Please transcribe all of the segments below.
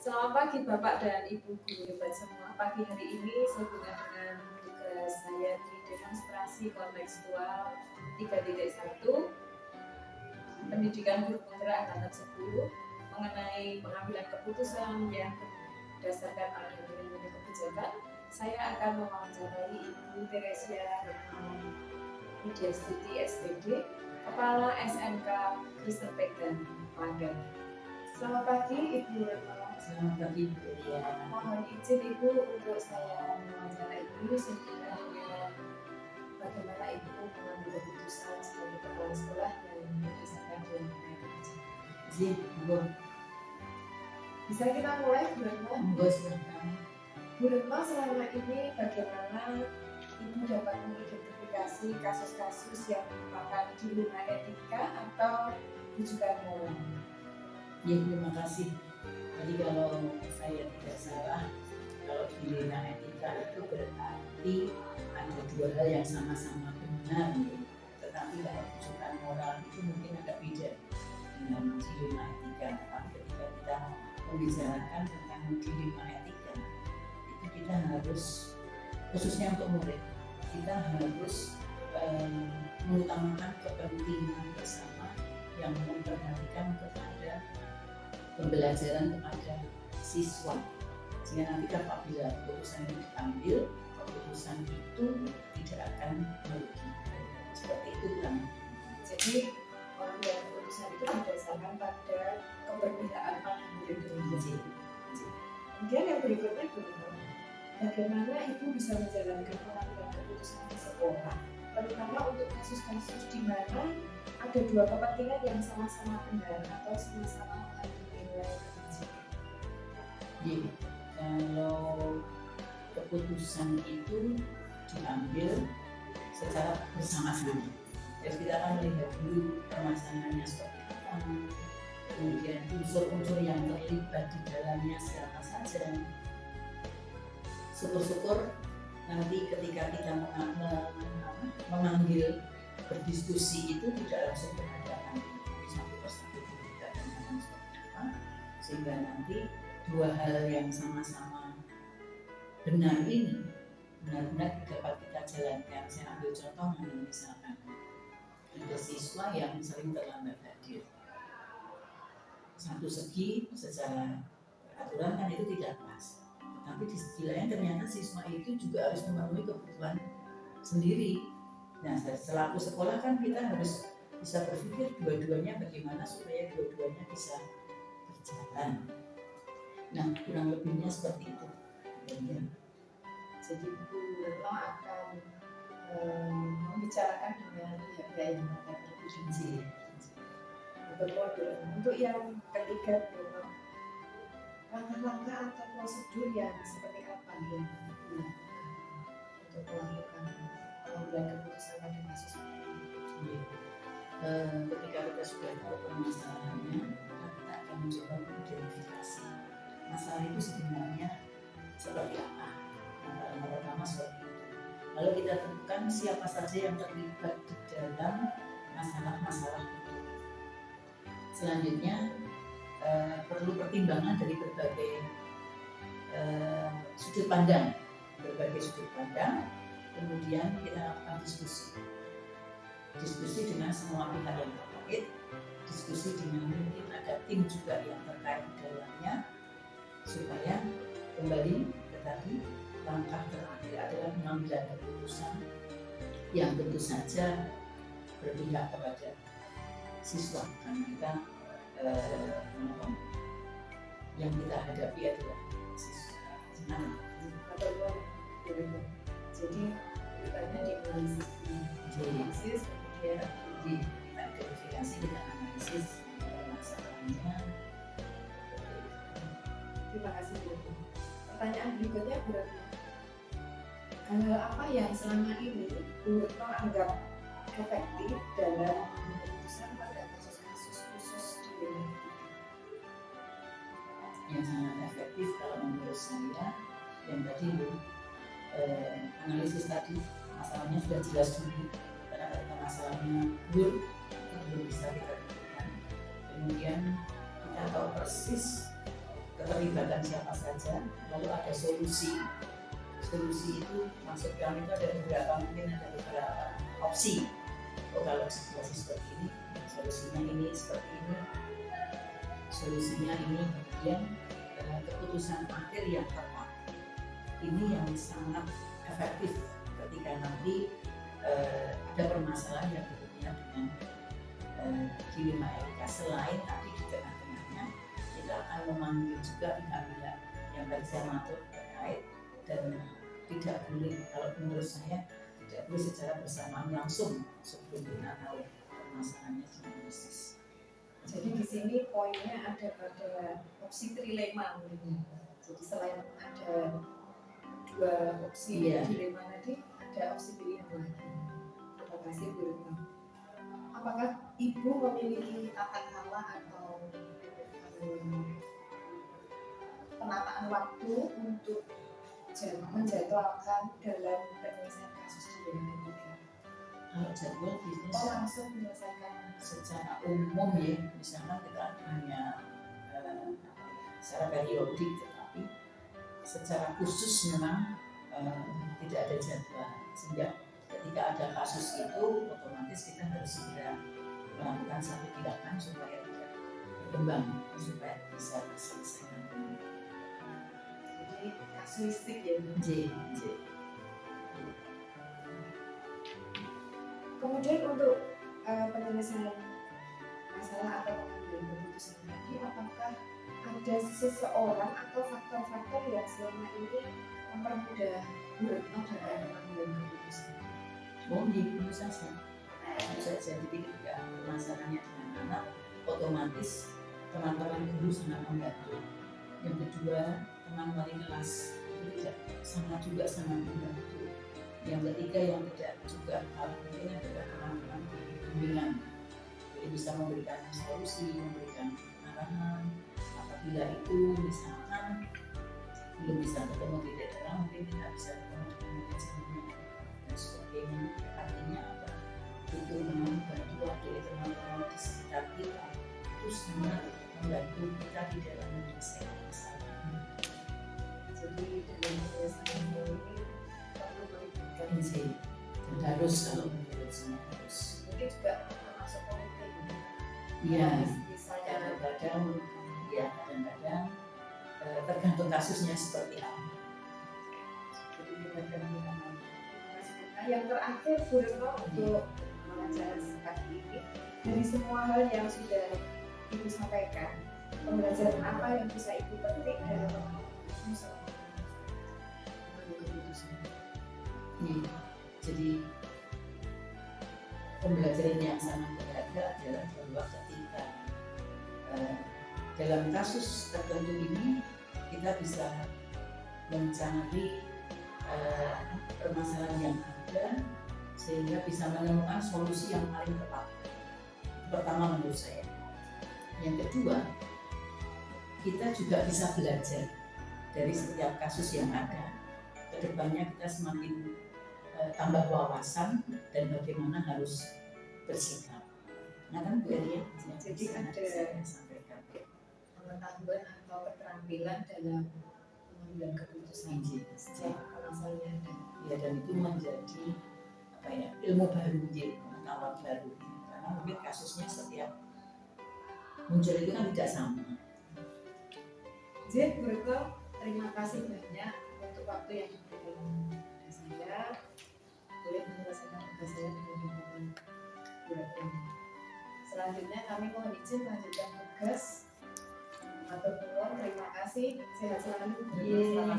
Selamat pagi Bapak dan Ibu guru hebat semua. Pagi hari ini sehubungan dengan tugas saya di demonstrasi kontekstual 3.1 pendidikan guru penggerak angkatan 10 mengenai pengambilan keputusan yang berdasarkan arahan kebijakan. Saya akan mewawancarai Ibu Teresia Widyastuti SPD, Kepala SMK Kristen Pegan, Klaten. Selamat pagi Ibu Retno. Selamat pagi Bu. Ya. Mohon izin Ibu untuk saya mewawancarai Ibu sehingga dengan bagaimana Ibu mengambil keputusan sebagai kepala sekolah yang berdasarkan dengan kebijakan. Izin, Bu. Bisa kita mulai Bu Retno? Bu, silakan. Bu Retno, selama ini bagaimana Ibu dapat mengidentifikasi kasus-kasus yang merupakan dilema etika atau rujukan moral? Ya, terima kasih. Jadi kalau saya tidak salah, kalau dilema etika itu berarti ada dua hal yang sama-sama benar, ya. Tetapi kalau rujukan moral itu mungkin agak beda dengan dilema etika. Tapi ketika kita membicarakan tentang dilema etika, itu kita harus, khususnya untuk murid, kita harus mengutamakan kepentingan bersama yang memperhatikan kepada pembelajaran kepada siswa, sehingga nanti apabila keputusan itu diambil, keputusan itu tidak akan merugikan. Seperti itu kan. Jadi pengambilan keputusan itu berdasarkan pada keberpihakan murid. Kemudian yang berikutnya bagaimana Ibu bisa menjalankan pengambilan keputusan di sekolah, terutama untuk kasus-kasus di mana ada dua kepentingan yang sama-sama benar atau sama-sama mengandung nilai kebijakan. Jadi kalau keputusan itu diambil secara bersama-sama, jadi kita akan melihat dulu permasalahannya seperti apa, kemudian unsur-unsur yang terlibat di dalamnya siapa saja. Syukur-syukur nanti ketika kita mengambil berdiskusi itu tidak langsung berhadapan, satu persatu kita dengan seperti apa, sehingga nanti dua hal yang sama-sama benar ini benar-benar dapat kita jalankan. Saya ambil contoh misalkan ada siswa yang sering terlambat hadir. Satu segi secara aturan kan itu tidak pas, tapi di segi lain ternyata siswa itu juga harus memenuhi kebutuhan sendiri. Nah, selaku sekolah kan kita harus bisa berpikir dua-duanya bagaimana supaya dua-duanya bisa berjalan. Nah, kurang lebihnya seperti itu. Ya. Jadi Bu Retno akan membicarakan dengan pihak-pihak yang terkait berfungsi. Betul. Untuk yang ketiga, Bu, langkah-langkah atau prosedur yang seperti apa yang dilakukan untuk melakukan pengambilan keputusan pada kasus ini? Ketika kita sudah tahu permasalahannya, kita akan mencoba mengidentifikasi masalah itu sebenarnya seperti apa. Yang pertama seperti itu. Lalu kita tentukan siapa saja yang terlibat di dalam masalah-masalah itu. Selanjutnya perlu pertimbangan dari berbagai sudut pandang, kemudian kita lakukan diskusi dengan semua pihak yang terkait, diskusi dengan mungkin ada tim juga yang terkait di dalamnya, supaya kembali ke tadi langkah terakhir adalah mengambil keputusan yang tentu saja berpihak kepada siswa. Karena kita yang kita hadapi adalah siswa. Jadi kita dianalisis, kemudian kita identifikasi, kita analisis masalahnya. Terima kasih Bu. Pertanyaan berikutnya Bu Retno, hal apa yang selama ini Bu Retno anggap efektif dalam keputusan pada kasus-kasus khusus di dunia? Yang sangat efektif kalau menurut saya yang tadi analisis tadi, masalahnya sudah jelas dulu, karena ketika masalahnya itu belum bisa kita tentukan. Kemudian kita tahu persis keterlibatan siapa saja, lalu ada solusi. Solusi itu maksudnya itu ada beberapa, mungkin ada beberapa opsi. Oh, kalau situasi seperti ini, solusinya ini seperti ini, solusinya ini, kemudian keputusan akhir yang tepat. Ini yang sangat efektif ketika nanti ada permasalahan yang berhubungan dengan dilema-etika. Selain tadi di tengah-tengahnya kita akan memanggil juga pihak-pihak yang tadi saya maksud terkait, dan tidak boleh, kalau menurut saya tidak boleh secara bersamaan langsung sebelum kita tahu permasalahannya diagnosis. Jadi di sini poinnya ada pada opsi trilema. Jadi selain ada dua opsi dilema tadi, ada opsi pilihan lagi. Terima kasih Bu Retno. Apakah Ibu memiliki tata kelola atau penataan waktu untuk menjadwalkan dalam penyelesaian kasus dilema etika? Kalau jadwal bisnis langsung menyelesaikan secara umum ya, misalnya kita hanya secara periodik, tetapi secara khusus memang tidak ada jadwal, sehingga ketika ada kasus itu otomatis kita harus segera melakukan satu tindakan supaya tidak berkembang, supaya bisa diselesaikan. Jadi kasuistik ya. Kemudian untuk penyelesaian masalah atau pengambilan keputusan tadi, apakah ada seseorang atau faktor-faktor yang selama ini mempermudah Bu Retno dalam pengambilan keputusan? Oh, itu saja. Jadi ketika masalahnya dengan anak, otomatis teman-teman guru sangat membantu. Yang kedua, teman wali kelas itu tidak sangat membantu. Yang ketiga yang tidak juga paling penting adalah teman-teman bimbingan. Jadi bisa memberikan solusi, memberikan arahan. Apabila itu misalkan belum bisa ketemu titik terang, mungkin kita bisa ketemu dengan manajemennya dan sebagainya. Artinya apa? Itu membantu dari teman-teman di sekitar kita, itu sangat membantu kita di dalam menyelesaikan masalah. Jadi dalam menyelesaikan ini perlu melibatkan dan harus, kalau menurut saya harus. Mungkin juga termasuk politik. Iya. Misalnya kadang-kadang tergantung kasusnya seperti apa. Jadi melibatkan yang terakhir Bu Retno untuk pembelajaran pagi ini, dari semua hal yang sudah Ibu sampaikan, pembelajaran apa yang bisa Ibu petik dalam jadi pembelajaran yang sangat berharga adalah bahwa ketika dalam kasus tertentu ini kita bisa mencari permasalahan yang ada sehingga bisa menemukan solusi yang paling tepat. Pertama menurut saya. Yang kedua, kita juga bisa belajar dari setiap kasus yang ada. Kedepannya kita semakin tambah wawasan dan bagaimana harus bersikap. Nah kan Bu Elia, jadi ada pengetahuan atau keterampilan dalam mengambil keputusan sejak masalahnya ada. Ya, dan itu menjadi apa ya, ilmu baru, pengetahuan baru. Karena mungkin kasusnya setiap muncul itu kan tidak sama. Jadi Bu Retno, terima kasih banyak untuk waktu yang diberikan kepada saya. Boleh menyelesaikan tugas saya dengan dukungan Bu Retno. Selanjutnya kami mohon izin melanjutkan tugas. Terima kasih, sehat selalu.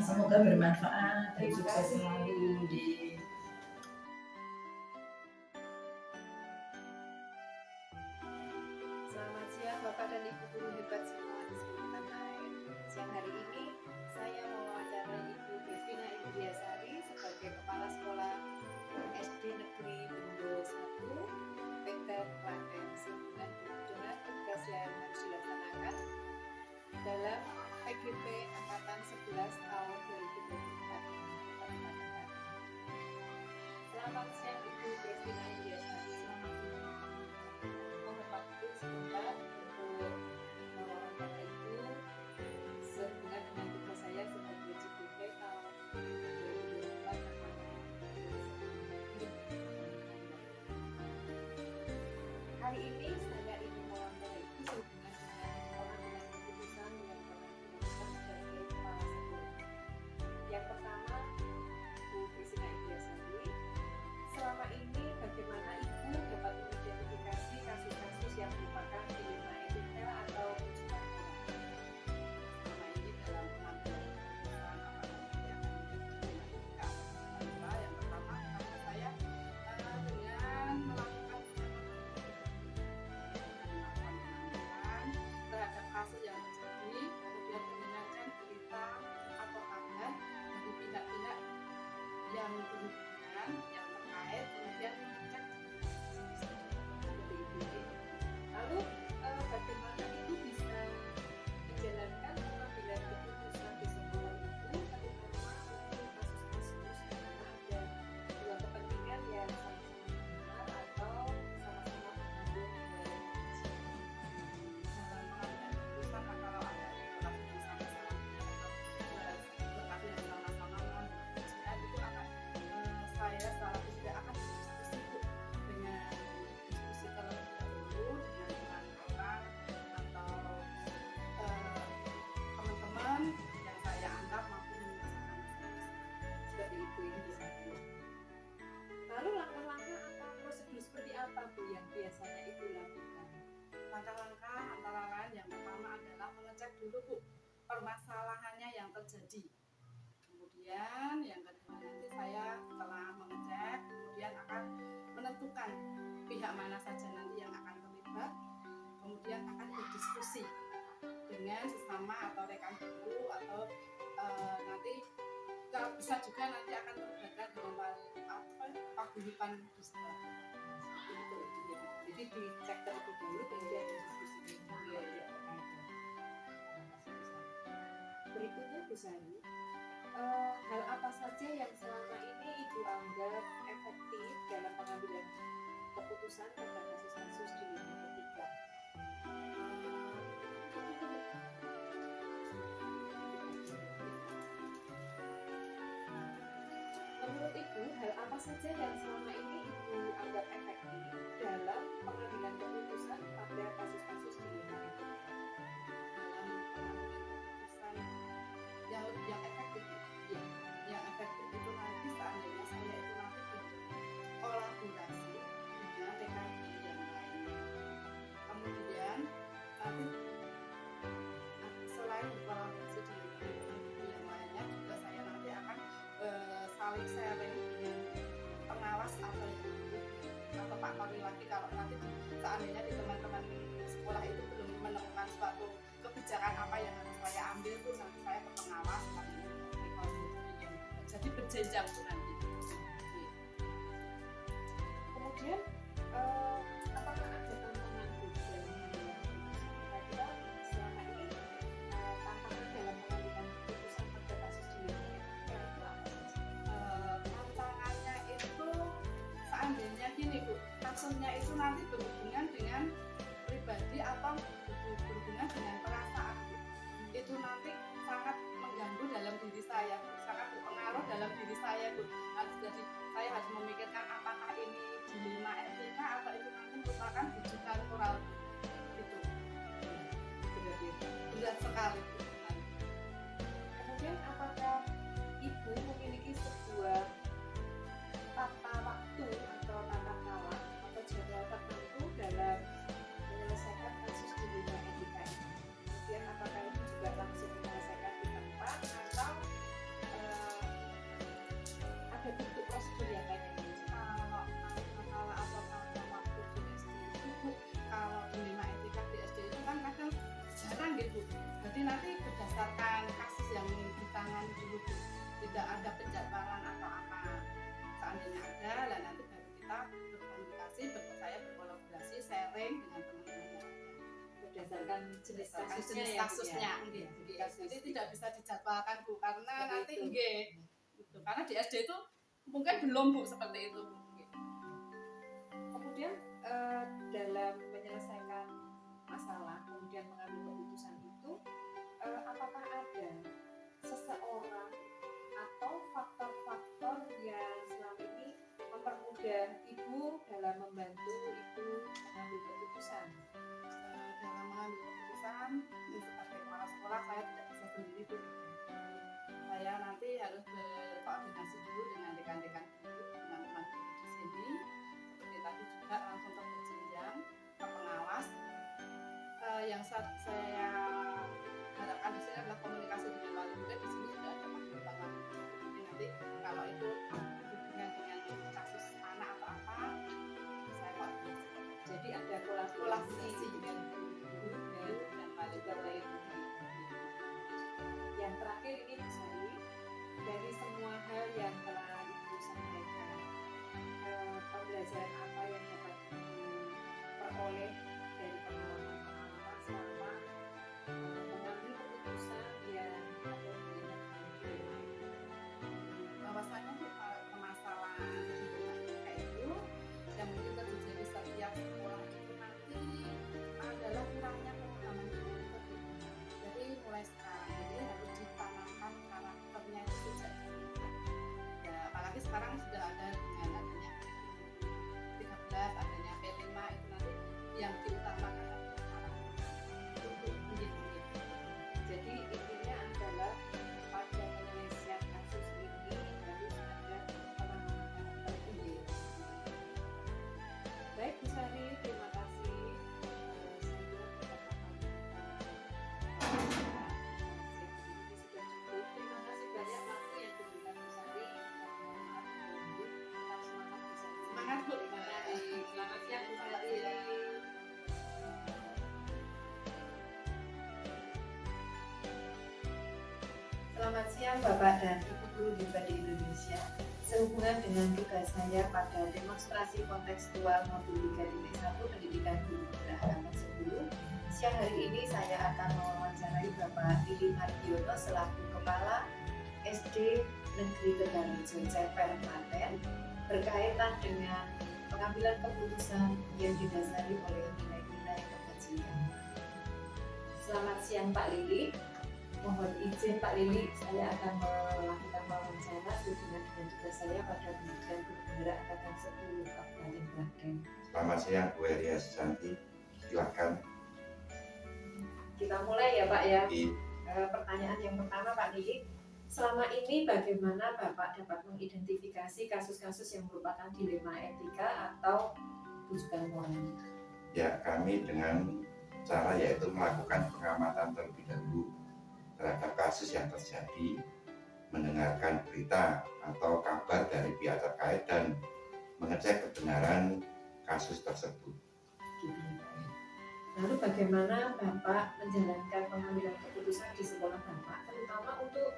Semoga bermanfaat. Terima kasih. Selamat siang Bapak dan Ibu guru hebat semua di seluruh tanah air. Siang hari ini saya mewawancarai Ibu Devina Indiasari sebagai Kepala Sekolah SD Negeri Bendo 1 PT Klaten, sehubungan dengan tugas yang harus dilaksanakan dalam PGP Angkatan 11 tahun 2024. Selamat siang Ibu Devina Indiasari. Mohon waktu sebentar untuk mewawancara Ibu kali ini saya ingin memperbaiki hubungan dengan orang dengan keputusan yang pernah dilakukan sebagai kepala sekolah. Yang pertama, Bu Kristina Indiasari. Selama ini bagaimana Ibu dapat mengidentifikasi kasus-kasus yang merupakan dilema etika atau kecurangan? Selama ini dalam pengambilan keputusan apakah yang etika adalah yang pertama karena saya dengan melakukan pengambilan terhadap kasus yang terjadi, kemudian mendengarkan berita atau kabar dari pihak-pihak yang berhubungan yang terkait, kemudian mengecek seperti itu. Lalu bagaimana itu bisa menjalankan pengambilan keputusan di sekolah itu, terutama untuk kasus-kasus di mana ada dua kepentingan yang sama-sama benar atau sama-sama mengandung dalam pengambilan keputusan. Kalau ada lokasi yang sama-sama benar atau lokasi yang sama-sama mengajukan itu akan saya secara tidak akan berdiskusi dengan diskusi terlebih dahulu dengan teman-teman atau teman-teman yang saya anggap mampu menyelesaikan seperti itu ini bisa. Lalu langkah-langkah atau prosedur seperti apa Bu yang biasanya Ibu lakukan? Langkah-langkah antara lain yang pertama adalah mengecek dulu Bu permasalahannya yang terjadi. Kemudian yang kedua nanti saya setelah mengecek kemudian akan menentukan pihak mana saja nanti yang akan terlibat, kemudian akan berdiskusi dengan sesama atau rekan guru atau nanti kalau bisa juga nanti akan terlibat dengan paguyuban di sekolah. Jadi dicek terlebih dahulu kemudian didiskusikan. Berikutnya Bu Sari, hal apa saja yang selama ini Ibu anggap efektif dalam pengambilan keputusan pada kasus-kasus di lingkungan etika? Menurut Ibu, hal apa saja yang selama ini Ibu anggap efektif dalam pengambilan keputusan pada kasus-kasus di lingkungan etika? Dalam pengambilan keputusan yang efektif ya, yang efektif itu nanti seandainya saya itu nanti berkolaborasi dengan rekan guru yang lainnya, kemudian nanti selain berkolaborasi dengan rekan guru yang lainnya juga saya nanti akan saling sharing dengan pengawas atau guru atau Pak Kori lagi kalau nanti seandainya di teman-teman sekolah itu belum menemukan suatu kebijakan apa yang harus saya ambil tuh nanti saya ke pengawas jadi berjenjang tuh nanti. Kemudian apakah ada tantangan Bu dalam pengambilan keputusan? Kira-kira selama ini tantangan dalam pengambilan keputusan pada kasus di lingkungan etika itu apa saja? Tantangannya itu seandainya gini Bu, kasusnya itu nanti berhubungan dengan pribadi atau berhubungan dengan perasaan Bu. Itu nanti sangat mengganggu dalam diri saya, sangat berpengaruh dalam diri saya Bu. Jadi saya harus memikirkan apakah ini dilema etika atau itu nanti merupakan rujukan moral itu. Berat sekali Bu. Kemudian apakah Ibu memiliki sebuah tata waktu atau tata kalah atau jadwal tertentu dalam menyelesaikan kasus di lingkungan etika ini? Kemudian apakah itu juga langsung menyelesaikan di tempat atau ada bentuk prosedur yang lain yang dilakukan? Kalau apa waktu di SD itu Bu, kalau dilema etika di SD itu kan kadang jarang gitu. Jadi nanti berdasarkan kasus yang ditangani dulu Bu, tidak ada penjadwalan atau apa. Seandainya ada, lah nanti baru kita berkomunikasi, saya berkolaborasi, sharing dengan teman-teman yang ada. Berdasarkan jenis kasusnya Jenis ya, Bu, kasusnya, ya? nggih. Iya, Jadi tidak bisa dijadwalkan Bu, karena Seperti nanti itu. nggih. Gitu. Karena di SD itu mungkin belum Bu seperti itu Bu. Gitu. Kemudian dalam menyelesaikan masalah, kemudian mengambil keputusan itu, apakah ada seseorang atau faktor-faktor yang selama ini mempermudah Ibu dalam membantu Ibu mengambil keputusan berdiri itu saya nanti harus berkoordinasi dulu dengan rekan-rekan guru, teman-teman guru di sini. Seperti tadi juga langsung berjenjang ke pengawas. Yang saya harapkan di sini adalah komunikasi dengan wali murid. Di sini sudah ada Pak wali murid. Jadi nanti kalau itu hubungan dengan kasus anak atau apa, saya koordinasi. Jadi ada kolaborasi dengan guru dan wali murid. Yang terakhir ini Bu Sari, dari semua hal yang telah Ibu sampaikan, pembelajaran apa yang dapat diperoleh dari pengalaman-pengalaman selama mengambil keputusan yang ada di bahwasanya permasalahan kayak itu yang mungkin terjadi setiap sekolah itu nanti adalah kurangnya pengetahuan guru. Jadi mulai sekarang ini harus ditanamkan karakternya itu sejak dini. Ya, apalagi sekarang sudah ada dengan adanya 13, adanya P5 itu nanti yang diutamakan adalah karakter untuk murid-murid. Jadi intinya adalah pada penyelesaian kasus ini harus ada penanganan tertinggi. Baik Bu Sari, terima kasih. Terima kasih banyak waktu yang diberikan Bu Sari. Tetap semangat Bu Sari. Semangat Bu. Terima kasih. Selamat siang Bu Sari. Selamat siang Bapak dan Ibu Guru Hebat di Indonesia. Sehubungan dengan tugas saya pada demonstrasi kontekstual modul 3.1 Pendidikan Guru Penggerak Angkatan 10, siang hari ini saya akan mewawancarai Bapak Lili Mardiono selaku Kepala SD Negeri Tegalrejo Ceper Klaten berkaitan dengan pengambilan keputusan yang didasari oleh nilai-nilai kebajikan. Selamat siang Pak Lili. Mohon izin Pak Lili, saya akan melakukan wawancara sehubungan dengan tugas saya pada pendidikan guru penggerak angkatan 10 Kabupaten Klaten. Selamat siang Bu Eria Susanti, silakan. Kita mulai ya Pak ya. Di Pertanyaan yang pertama Pak Lili, selama ini bagaimana Bapak dapat mengidentifikasi kasus-kasus yang merupakan dilema etika atau rujukan moral? ya kami dengan cara yaitu melakukan pengamatan terlebih dahulu terhadap kasus yang terjadi, mendengarkan berita atau kabar dari pihak terkait dan mengecek kebenaran kasus tersebut. Gitu ya, Pak ya. Lalu bagaimana Bapak menjalankan pengambilan keputusan di sekolah Bapak, terutama untuk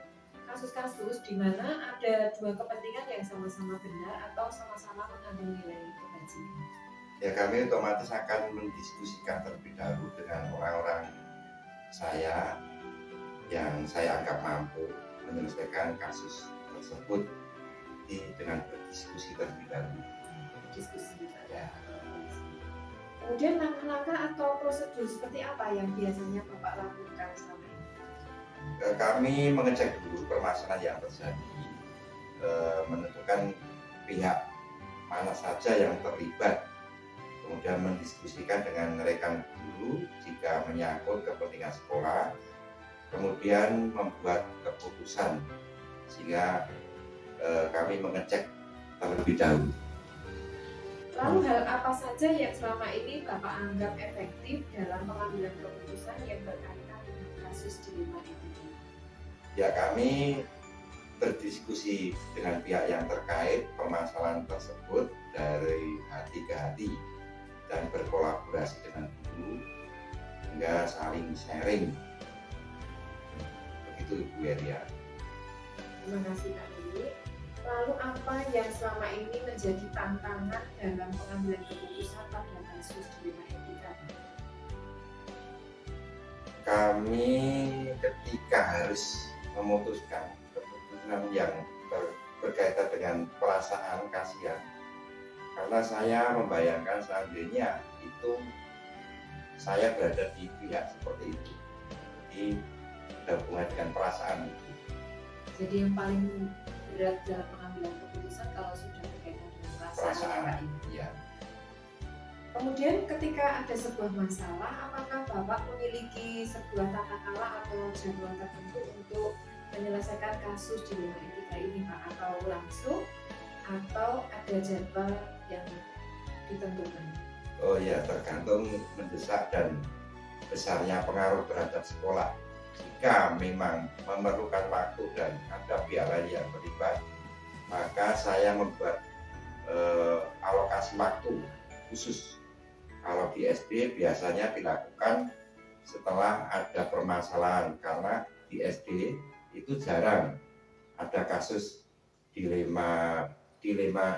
kasus-kasus di mana ada dua kepentingan yang sama-sama benar atau sama-sama mengandung nilai kebajikan? Ya kami otomatis akan mendiskusikan terlebih dahulu dengan orang-orang saya yang saya anggap mampu menyelesaikan kasus tersebut dengan berdiskusi terlebih dahulu. Diskusi Ya. Kemudian langkah-langkah atau prosedur seperti apa yang biasanya Bapak lakukan selama ini? Kami mengecek dulu permasalahan yang terjadi, menentukan pihak mana saja yang terlibat, kemudian mendiskusikan dengan rekan guru jika menyangkut kepentingan sekolah, kemudian membuat keputusan sehingga kami mengecek terlebih dahulu. Lalu hal apa saja yang selama ini Bapak anggap efektif dalam pengambilan keputusan yang berkaitan dengan kasus dilema etika? Ya kami berdiskusi dengan pihak yang terkait permasalahan tersebut dari hati ke hati dan berkolaborasi dengan guru hingga saling sharing. Begitu Bu Eria. Terima kasih Pak Lili. Lalu apa yang selama ini menjadi tantangan dalam pengambilan keputusan pada kasus dilema etika? Kami ketika harus memutuskan keputusan yang berkaitan dengan perasaan kasihan, karena saya membayangkan seandainya itu saya berada di pihak seperti itu, jadi ada hubungan dengan perasaan itu. Jadi yang paling berat dalam pengambilan keputusan kalau sudah berkaitan dengan perasaan Pak Lili. Ya. Kemudian ketika ada sebuah masalah, apakah Bapak memiliki sebuah tata cara atau jadwal tertentu untuk menyelesaikan kasus dilema etika ini Pak? Atau langsung, atau ada jadwal yang ditentukan? Oh ya, tergantung mendesak dan besarnya pengaruh terhadap sekolah. Jika memang memerlukan waktu dan ada pihak lain yang terlibat, maka saya membuat alokasi waktu khusus. Kalau di SD biasanya dilakukan setelah ada permasalahan, karena di SD itu jarang ada kasus dilema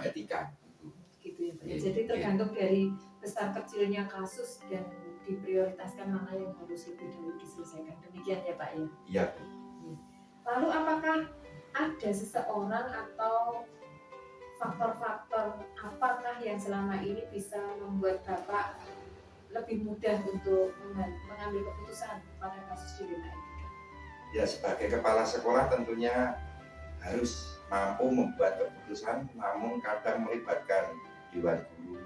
etika. Gitu ya Pak. Jadi tergantung dari besar kecilnya kasus dan diprioritaskan mana yang harus lebih dahulu diselesaikan. Demikian ya Pak ya? Iya. Lalu apakah ada seseorang atau faktor-faktor apakah yang selama ini bisa membuat Bapak lebih mudah untuk mengambil keputusan pada kasus dilema etika? Ya, sebagai kepala sekolah tentunya harus mampu membuat keputusan, namun kadang melibatkan dewan guru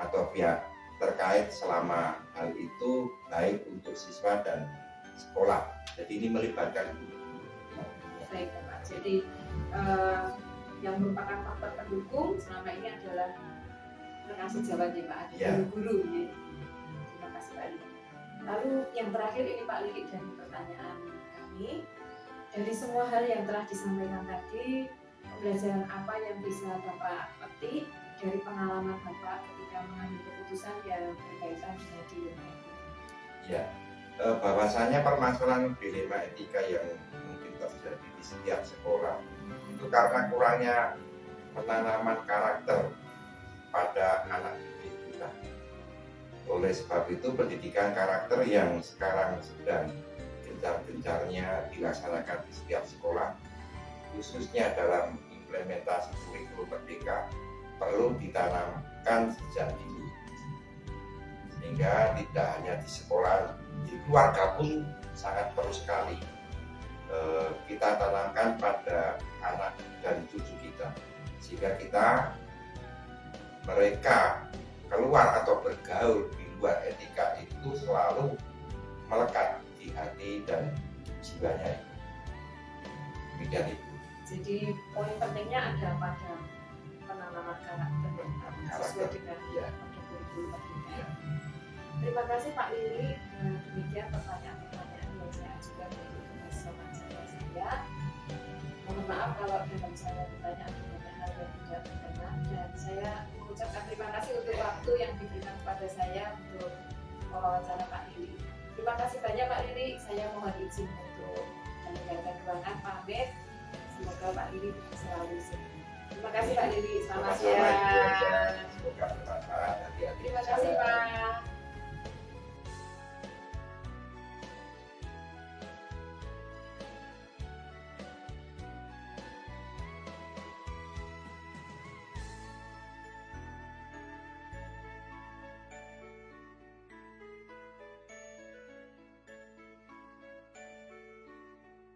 atau pihak terkait selama hal itu baik untuk siswa dan sekolah. Jadi ini melibatkan guru. Baik Pak. Jadi yang merupakan faktor pendukung selama ini adalah terkasih jawaban ya Pak, ada guru-guru ya. Terima kasih Pak Lili. Lalu yang terakhir ini Pak Lili, dari pertanyaan kami, dari semua hal yang telah disampaikan tadi, pembelajaran apa yang bisa Bapak petik dari pengalaman Bapak ketika mengambil keputusan yang berkaitan dengan dilema etika? Ya, bahwasanya permasalahan dilema etika yang mungkin terjadi di setiap sekolah itu karena kurangnya penanaman karakter pada anak didik kita. Oleh sebab itu pendidikan karakter yang sekarang sedang gencar-gencarnya dilaksanakan di setiap sekolah, khususnya dalam implementasi kurikulum merdeka, perlu ditanamkan sejak dini, sehingga tidak hanya di sekolah, di keluarga pun sangat perlu sekali kita tanamkan pada anak dan cucu kita, sehingga mereka keluar atau bergaul di luar etika itu selalu melekat di hati dan jiwanya. Demikian itu. Jadi poin pentingnya ada pada penanaman karakter sesuai dengan kurikulum merdeka. Terima kasih Pak Lili. Demikian pertanyaan-pertanyaan yang saya ajukan untuk sobat saya. Mohon maaf kalau dalam saya bertanya ada hal yang tidak berkenan, dan saya mengucapkan terima kasih untuk waktu yang diberikan kepada saya untuk wawancara Pak Lili. Terima kasih banyak Pak Lili. Saya mohon izin untuk meninggalkan ruangan, pamit. Semoga Pak Lili selalu sehat. Terima kasih Pak Lili. Selamat siang. Semoga bermanfaat. Terima kasih Pak.